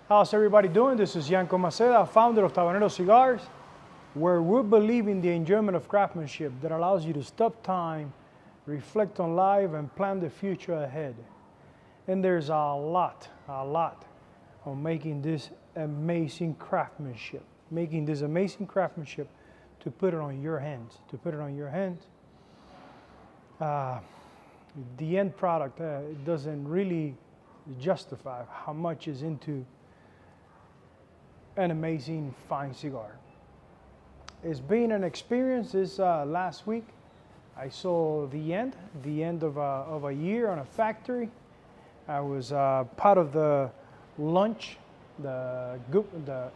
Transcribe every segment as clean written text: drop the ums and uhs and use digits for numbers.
How's everybody doing? This is Yanko Maceda, founder of Tabanero Cigars, where we believe in the enjoyment of craftsmanship that allows you to stop time, reflect on life, and plan the future ahead. And there's a lot on making this amazing craftsmanship, to put it on your hands, The end product doesn't really justify how much is into an amazing fine cigar. It's been an experience. This last week I saw the end of a year on a factory. I was part of the lunch, the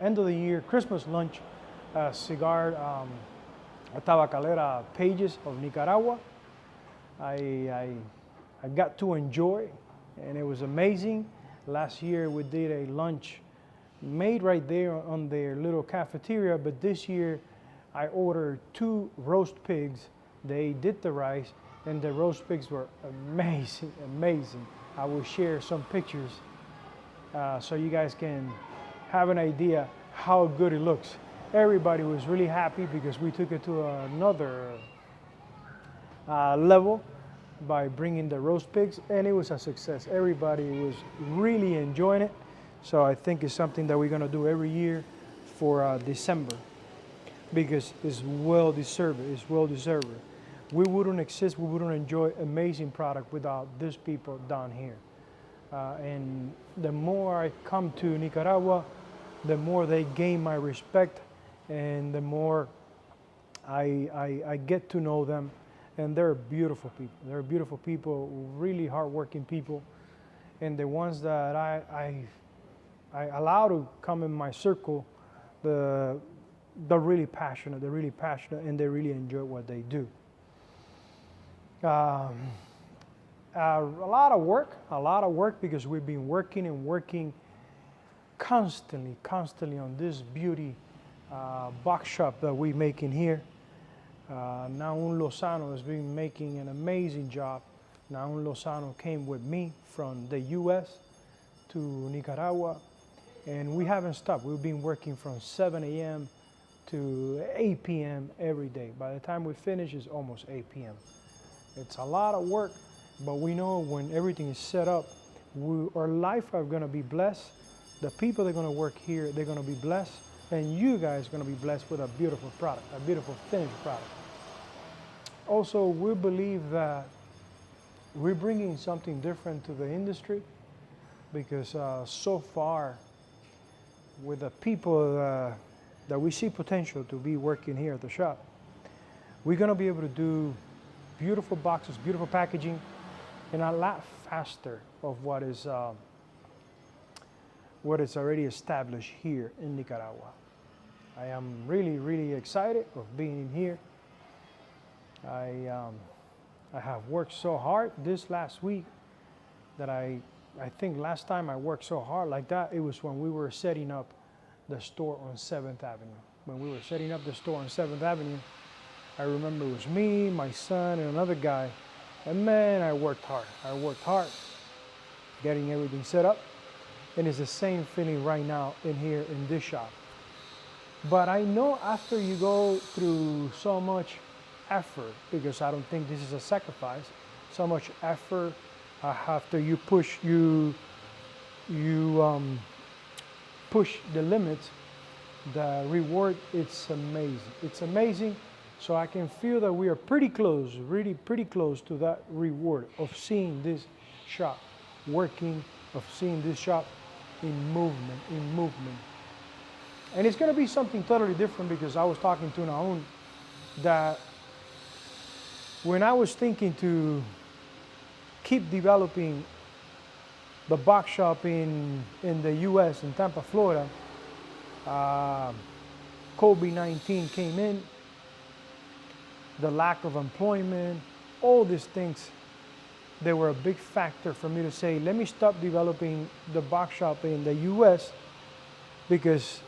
end of the year Christmas lunch cigar Tabacalera pages of Nicaragua. I got to enjoy, and it was amazing. Last year we did a lunch made right there on their little cafeteria, but this year I ordered 2 roast pigs. They did the rice, and the roast pigs were amazing. I will share some pictures so you guys can have an idea how good it looks. Everybody was really happy because we took it to another level by bringing the roast pigs, and it was a success. Everybody was really enjoying it. So I think it's something that we're going to do every year for December, because it's well deserved. We wouldn't exist, we wouldn't enjoy amazing product without these people down here. And the more I come to Nicaragua, the more they gain my respect, and the more I get to know them. And they're beautiful people. They're beautiful people, really hardworking people. And the ones that I allow to come in my circle, they're really passionate, and they really enjoy what they do. A lot of work, because we've been working constantly on this beauty box shop that we make in here. Naun Lozano has been making an amazing job. Naun Lozano came with me from the US to Nicaragua, and we haven't stopped. We've been working from 7 a.m. to 8 p.m. every day. By the time we finish, it's almost 8 p.m. It's a lot of work, but we know when everything is set up, our life are going to be blessed. The people that are going to work here, they're going to be blessed, and you guys are going to be blessed with a beautiful product, a beautiful finished product. Also, we believe that we're bringing something different to the industry, because so far, with the people that we see potential to be working here at the shop, we're going to be able to do beautiful boxes, beautiful packaging, and a lot faster of what is already established here in Nicaragua. I am really excited of being in here. I have worked so hard this last week that I think last time I worked so hard like that, it was when we were setting up the store on 7th Avenue. When we were setting up the store on 7th Avenue, I remember it was me, my son, and another guy. And man, I worked hard getting everything set up. And it's the same feeling right now in here in this shop. But I know after you go through so much effort, because I don't think this is a sacrifice, so much effort, after you push push the limits, the reward, it's amazing. So I can feel that we are pretty close, really pretty close to that reward of seeing this shop working, of seeing this shop in movement. And it's going to be something totally different, because I was talking to Naun that when I was thinking to keep developing the box shop in the US, in Tampa, Florida, COVID-19 came in, the lack of employment, all these things, they were a big factor for me to say, let me stop developing the box shop in the US, because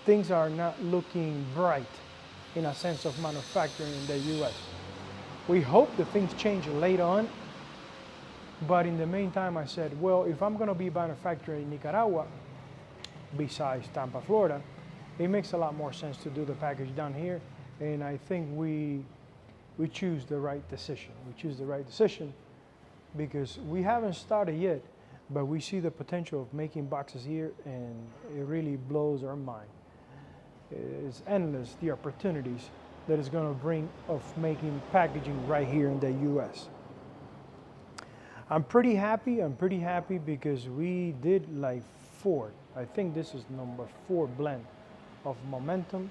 things are not looking bright in a sense of manufacturing in the US. We hope that things change later on, But in the meantime, I said, well, if I'm going to be manufacturing in Nicaragua, besides Tampa, Florida, it makes a lot more sense to do the package down here. And I think we choose the right decision. We choose the right decision because we haven't started yet, but we see the potential of making boxes here, and it really blows our mind. It's endless, the opportunities that it's going to bring of making packaging right here in the U.S. I'm pretty happy because we did like 4. I think this is number 4 blend of Momentum.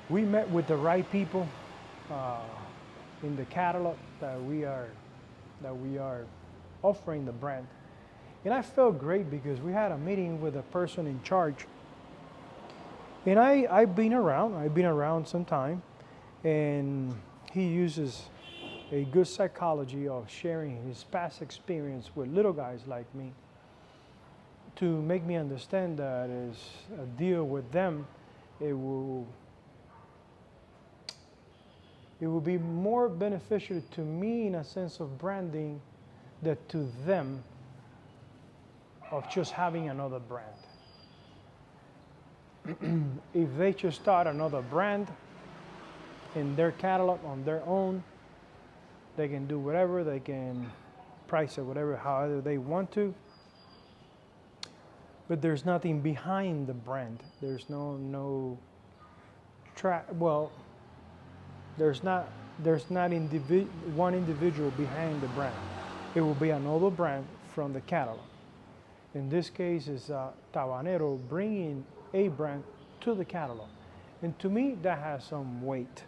We met with the right people in the catalog that we are offering the brand. And I felt great because we had a meeting with a person in charge. And I've been around some time, and he uses a good psychology of sharing his past experience with little guys like me to make me understand that as a deal with them, it will be more beneficial to me in a sense of branding than to them of just having another brand. If they just start another brand in their catalog on their own, they can do whatever, they can price it whatever, however they want to. But there's nothing behind the brand. There's there's not one individual behind the brand. It will be another brand from the catalog. In this case, it's Tabanero bringing a brand to the catalog. And to me, that has some weight.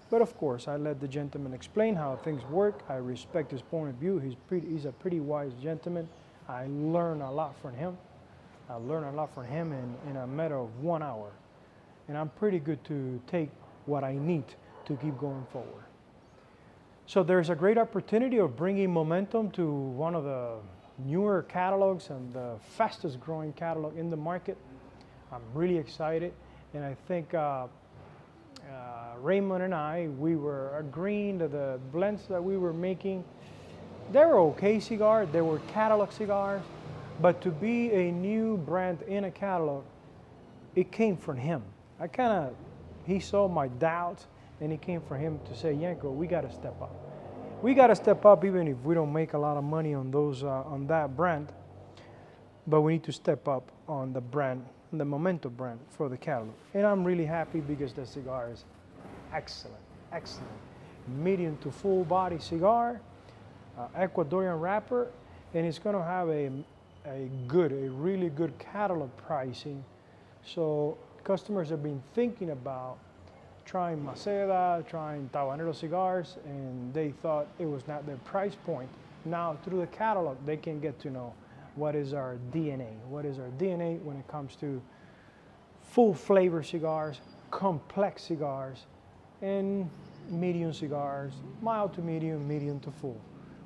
But of course, I let the gentleman explain how things work. I respect his point of view. He's a pretty wise gentleman. I learn a lot from him. I learned a lot from him in a matter of 1 hour. And I'm pretty good to take what I need to keep going forward. So there's a great opportunity of bringing Momentum to one of the newer catalogs and the fastest growing catalog in the market. I'm really excited. And I think Raymond and I, we were agreeing that the blends that we were making, they were okay cigars, they were catalog cigars, but to be a new brand in a catalog, it came from him. He saw my doubts, and it came from him to say, Yanko, we got to step up. We got to step up even if we don't make a lot of money on those on that brand, but we need to step up on the brand, the Momentum brand for the catalog. And I'm really happy because the cigar is excellent, excellent. Medium to full body cigar, Ecuadorian wrapper, and it's going to have a really good catalog pricing. So customers have been thinking about trying Maceda, trying Tabanero Cigars, and they thought it was not their price point. Now through the catalog, they can get to know what is our DNA. What is our DNA when it comes to full flavor cigars, complex cigars, and medium cigars, mild to medium, medium to full.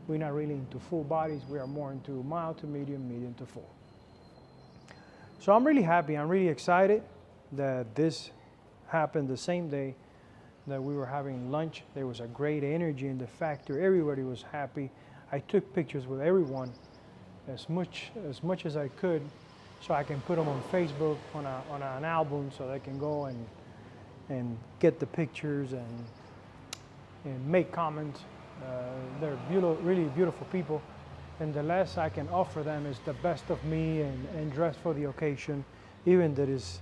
We're not really into full bodies. We are more into mild to medium, medium to full. So I'm really happy. I'm really excited that this happened the same day that we were having lunch. There was a great energy in the factory. Everybody was happy. I took pictures with everyone as much as I could, so I can put them on Facebook on an album, so they can go and get the pictures and make comments. They're really beautiful people, and the less I can offer them is the best of me and dress for the occasion, even that it's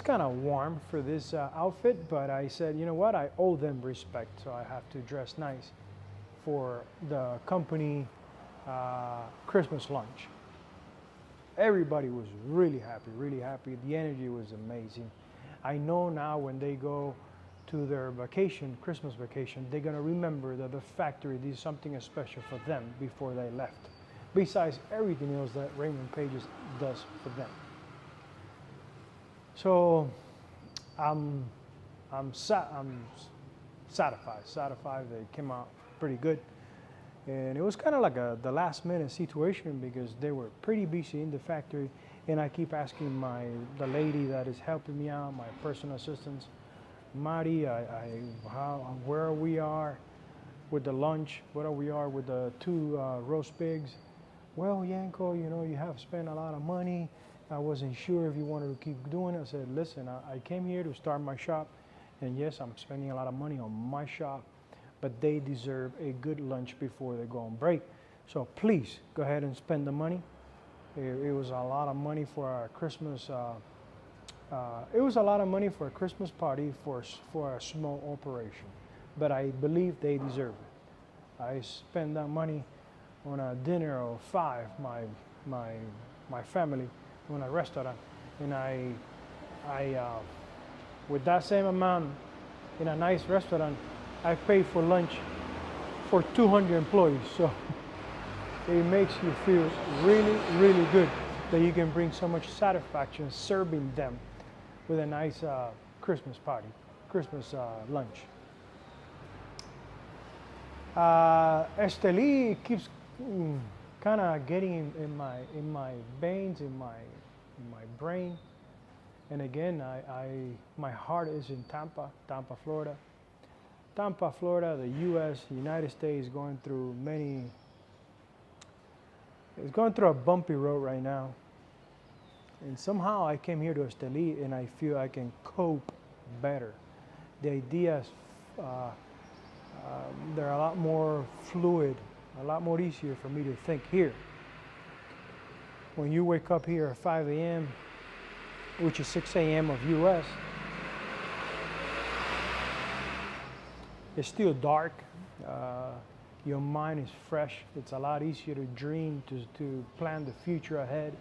kind of warm for this outfit, but I said, you know what, I owe them respect, so I have to dress nice for the company Christmas lunch. Everybody was really happy, really happy. The energy was amazing. I know now when they go to their vacation, Christmas vacation, they're gonna remember that the factory did something special for them before they left, besides everything else that Raymond Pages does for them. So I'm satisfied. They came out pretty good. And it was kind of like the last minute situation because they were pretty busy in the factory, and I keep asking the lady that is helping me out, my personal assistant, Mari, where we are, with the lunch. What we are with the 2 roast pigs. Well, Yanko, you know, you have spent a lot of money. I wasn't sure if you wanted to keep doing it. I said, listen, I came here to start my shop, and yes, I'm spending a lot of money on my shop, but they deserve a good lunch before they go on break. So please go ahead and spend the money. It was a lot of money for our Christmas. It was a lot of money for a Christmas party for a small operation, but I believe they deserve it. I spent that money on a dinner of 5, my family, on a restaurant, and I with that same amount in a nice restaurant, I paid for lunch for 200 employees. So it makes you feel really, really good that you can bring so much satisfaction serving them with a nice Christmas party, Christmas lunch. Esteli keeps kind of getting in my veins, in my brain. And again, my heart is in Tampa, Florida. Tampa, Florida, the U.S., the United States, is going through it's going through a bumpy road right now. And somehow I came here to Esteli and I feel I can cope better. The ideas, they're a lot more fluid, a lot more easier for me to think here. When you wake up here at 5 a.m., which is 6 a.m. of U.S., it's still dark. Your mind is fresh. It's a lot easier to dream, to plan the future ahead.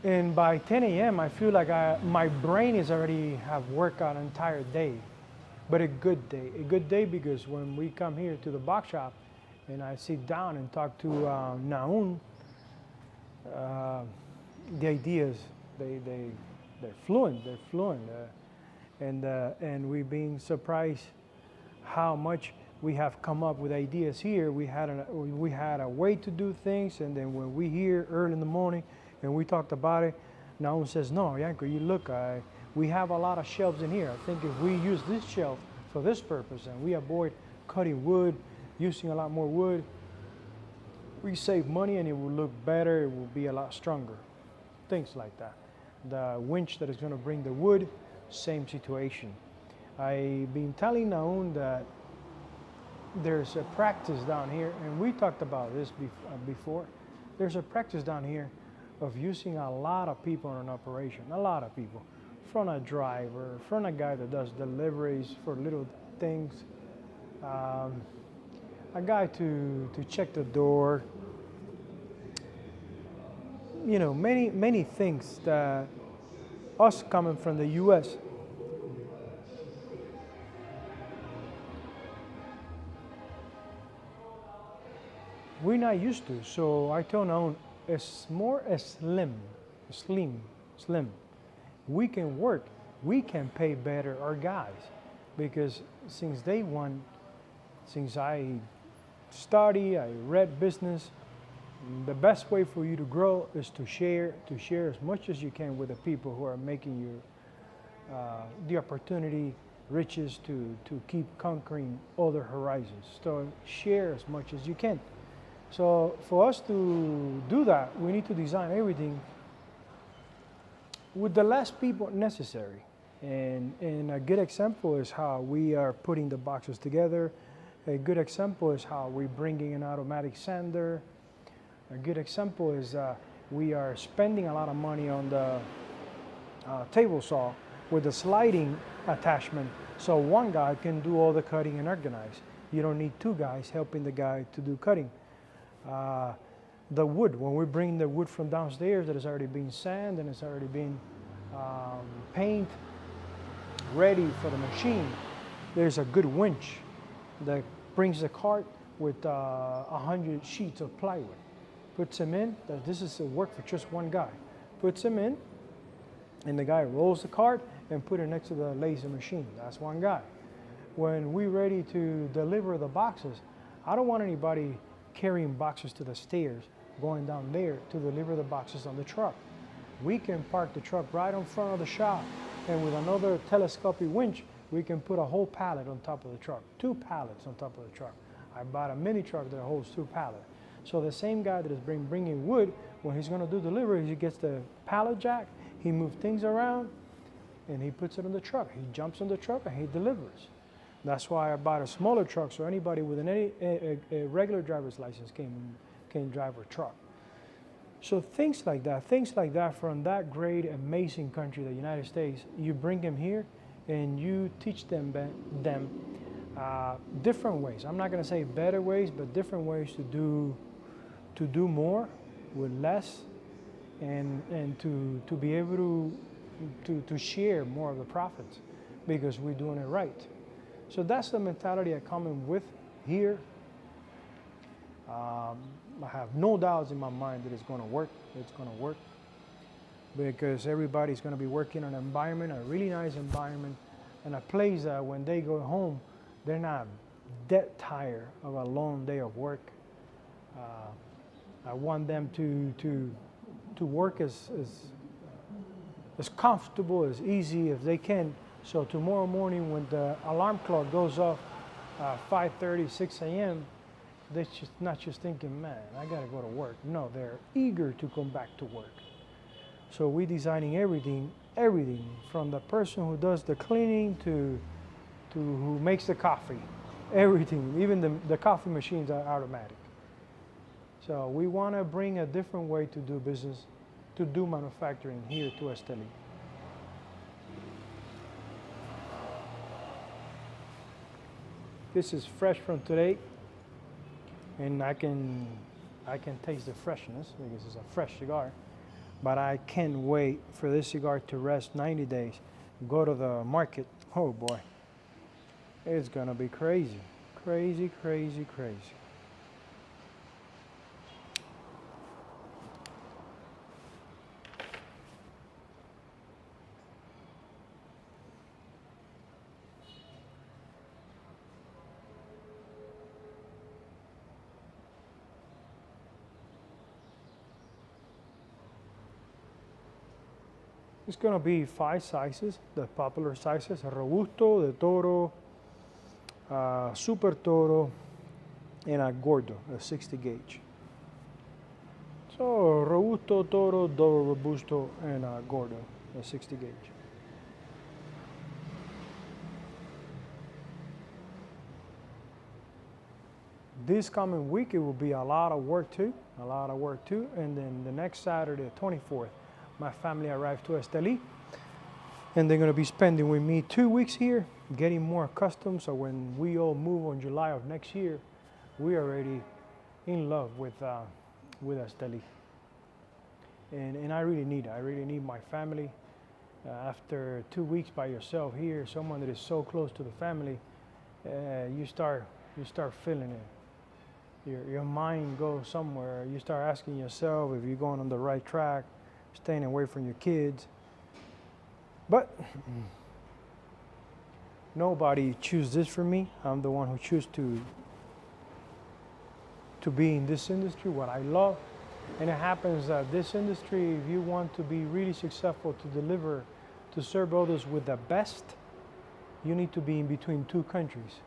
And by 10 a.m., I feel like my brain is already have worked out an entire day, but a good day. A good day because when we come here to the box shop and I sit down and talk to Naun, the ideas, they're fluent. And we've been surprised how much we have come up with ideas here. We had a way to do things, and then when we here early in the morning and we talked about it, Naun says, no, Yanko, you look, we have a lot of shelves in here. I think if we use this shelf for this purpose and we avoid cutting wood, using a lot more wood, we save money and it will look better, it will be a lot stronger. Things like that. The winch that is going to bring the wood, same situation. I've been telling Naun that there's a practice down here, and we talked about this before. There's a practice down here of using a lot of people in an operation, a lot of people. From a driver, from a guy that does deliveries for little things, a guy to check the door, you know, many things that us coming from the U.S. we're not used to. So I told Naun, it's more slim. We can work, we can pay better our guys, because since day one, since I study, I read business, the best way for you to grow is to share as much as you can with the people who are making you the opportunity, riches to keep conquering other horizons. So share as much as you can. So for us to do that, we need to design everything with the less people necessary. And a good example is how we are putting the boxes together. A good example is how we're bringing an automatic sander. A good example is we are spending a lot of money on the table saw with the sliding attachment, so one guy can do all the cutting and organize. You don't need two guys helping the guy to do cutting. The wood, when we bring the wood from downstairs that has already been sanded and it's already been paint ready for the machine, there's a good winch that brings the cart with 100 sheets of plywood. Puts them in, this is a work for just one guy. Puts them in, and the guy rolls the cart and put it next to the laser machine. That's one guy. When we're ready to deliver the boxes, I don't want anybody carrying boxes to the stairs, going down there to deliver the boxes on the truck. We can park the truck right in front of the shop, and with another telescopic winch, We can put a whole pallet on top of the truck, 2 pallets on top of the truck. I bought a mini truck that holds 2 pallets. So the same guy that is bringing wood, when he's going to do delivery, he gets the pallet jack, he moves things around, and he puts it on the truck. He jumps on the truck and he delivers. That's why I bought a smaller truck, so anybody with a regular driver's license can drive a truck. So things like that from that great, amazing country, the United States, you bring them here and you teach them different ways. I'm not going to say better ways, but different ways to do more with less, and to be able to share more of the profits because we're doing it right. So that's the mentality I come in with here. I have no doubts in my mind that it's going to work. It's going to work because everybody's going to be working in an environment, a really nice environment, and a place that when they go home, they're not dead tired of a long day of work. I want them to work as comfortable, as easy as they can. So tomorrow morning when the alarm clock goes off 5:30, 6 a.m., they're not just thinking, man, I gotta go to work. No, they're eager to come back to work. So we're designing everything from the person who does the cleaning to who makes the coffee, everything. Even the coffee machines are automatic. So we want to bring a different way to do business, to do manufacturing here to Esteli. This is fresh from today, and I can taste the freshness because it's a fresh cigar. But I can't wait for this cigar to rest 90 days, go to the market. Oh boy, it's gonna be crazy, crazy, crazy, crazy. It's going to be 5 sizes, the popular sizes: Robusto, de Toro, Super Toro, and a Gordo, a 60 gauge. So Robusto, Toro, Double Robusto, and a Gordo, a 60 gauge. This coming week it will be a lot of work too, and then the next Saturday, the 24th, my family arrived to Esteli, and they're going to be spending with me 2 weeks here, getting more accustomed. So when we all move on July of next year, we are already in love with Esteli. And I really need my family. After 2 weeks by yourself here, someone that is so close to the family, you start feeling it. Your mind goes somewhere. You start asking yourself if you're going on the right track, staying away from your kids. But nobody chooses this for me. I'm the one who chooses to be in this industry, what I love. And it happens that this industry, if you want to be really successful, to deliver, to serve others with the best, you need to be in between 2 countries.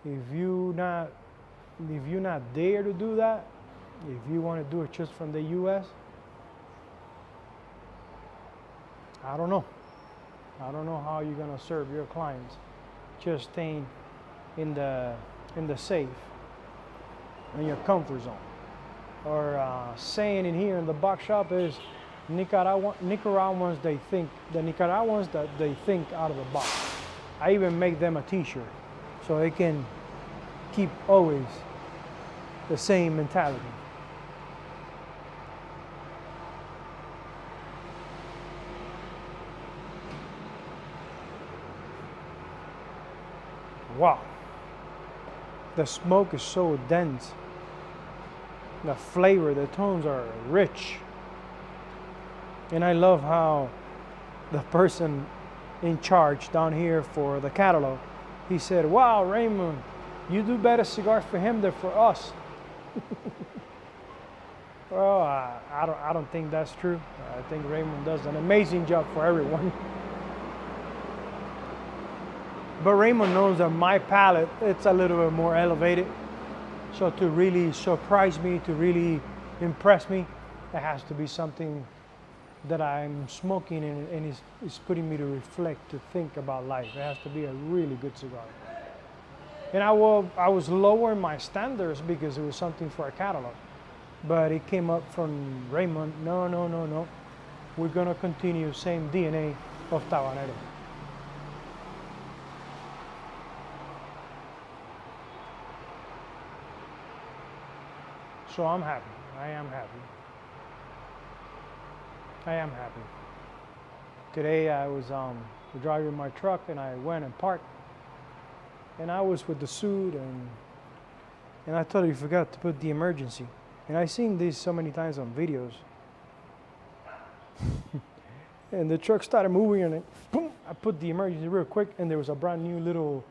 If you're not there to do that, if you want to do it just from the U.S., I don't know how you're gonna serve your clients, just staying in the safe, in your comfort zone, or saying in here in the box shop is Nicaraguans. They think that they think out of the box. I even make them a T-shirt so they can keep always the same mentality. Wow, the smoke is so dense. The flavor, the tones are rich. And I love how the person in charge down here for the catalog, he said, wow, Raymond, you do better cigars for him than for us. Well, I don't think that's true. I think Raymond does an amazing job for everyone. But Raymond knows that my palate, it's a little bit more elevated. So to really surprise me, to really impress me, it has to be something that I'm smoking and it's putting me to reflect, to think about life. It has to be a really good cigar. And I was lowering my standards because it was something for a catalog. But it came up from Raymond, no. We're gonna continue same DNA of Tabanero. So I'm happy, I am happy. Today I was driving my truck and I went and parked. And I was with the suit and I totally forgot to put the emergency. And I've seen this so many times on videos. And the truck started moving and boom, I put the emergency real quick and there was a brand new little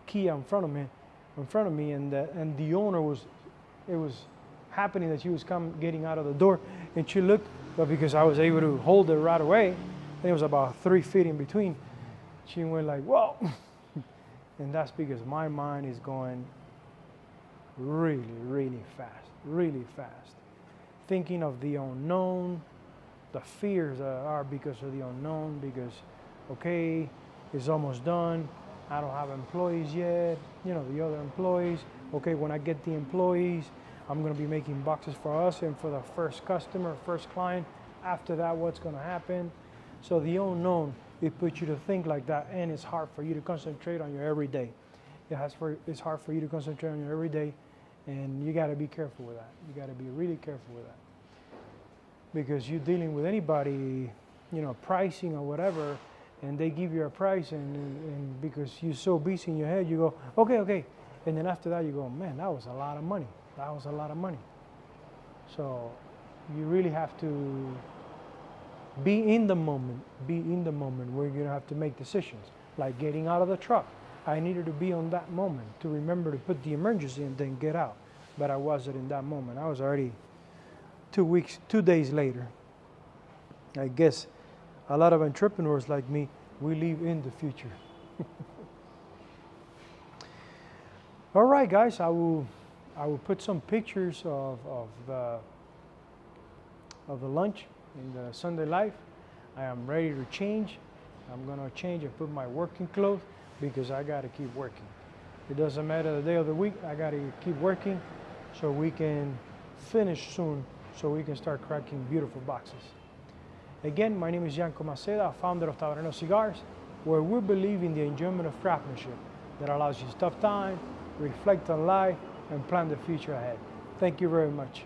key in front of me and the owner it was happening that she was getting out of the door and she looked, but because I was able to hold it right away, and it was about 3 feet in between, she went like, whoa. And that's because my mind is going really fast. Thinking of the unknown, the fears that are because of the unknown, because, okay, it's almost done. I don't have employees yet, the other employees. Okay, when I get the employees, I'm gonna be making boxes for us and for the first customer, first client. After that, what's gonna happen? So the unknown, it puts you to think like that, and it's hard for you to concentrate on your everyday. It's hard for you to concentrate on your everyday, and you gotta be careful with that. You gotta be really careful with that. Because you're dealing with anybody, pricing or whatever, and they give you a price, and because you're so busy in your head, you go, okay. And then after that, you go, man, that was a lot of money. So you really have to be in the moment. Where you're gonna have to make decisions, like getting out of the truck. I needed to be on that moment to remember to put the emergency and then get out. But I wasn't in that moment. I was already 2 days later. I guess a lot of entrepreneurs like me, we live in the future. All right, guys, I will put some pictures of the lunch in the Sunday life. I am ready to change. I'm gonna change and put my working clothes because I gotta keep working. It doesn't matter the day of the week, I gotta keep working so we can finish soon, so we can start cracking beautiful boxes. Again, my name is Yanko Maceda, founder of Tabanero Cigars, where we believe in the enjoyment of craftsmanship that allows you to stop time, reflect on life, and plan the future ahead. Thank you very much.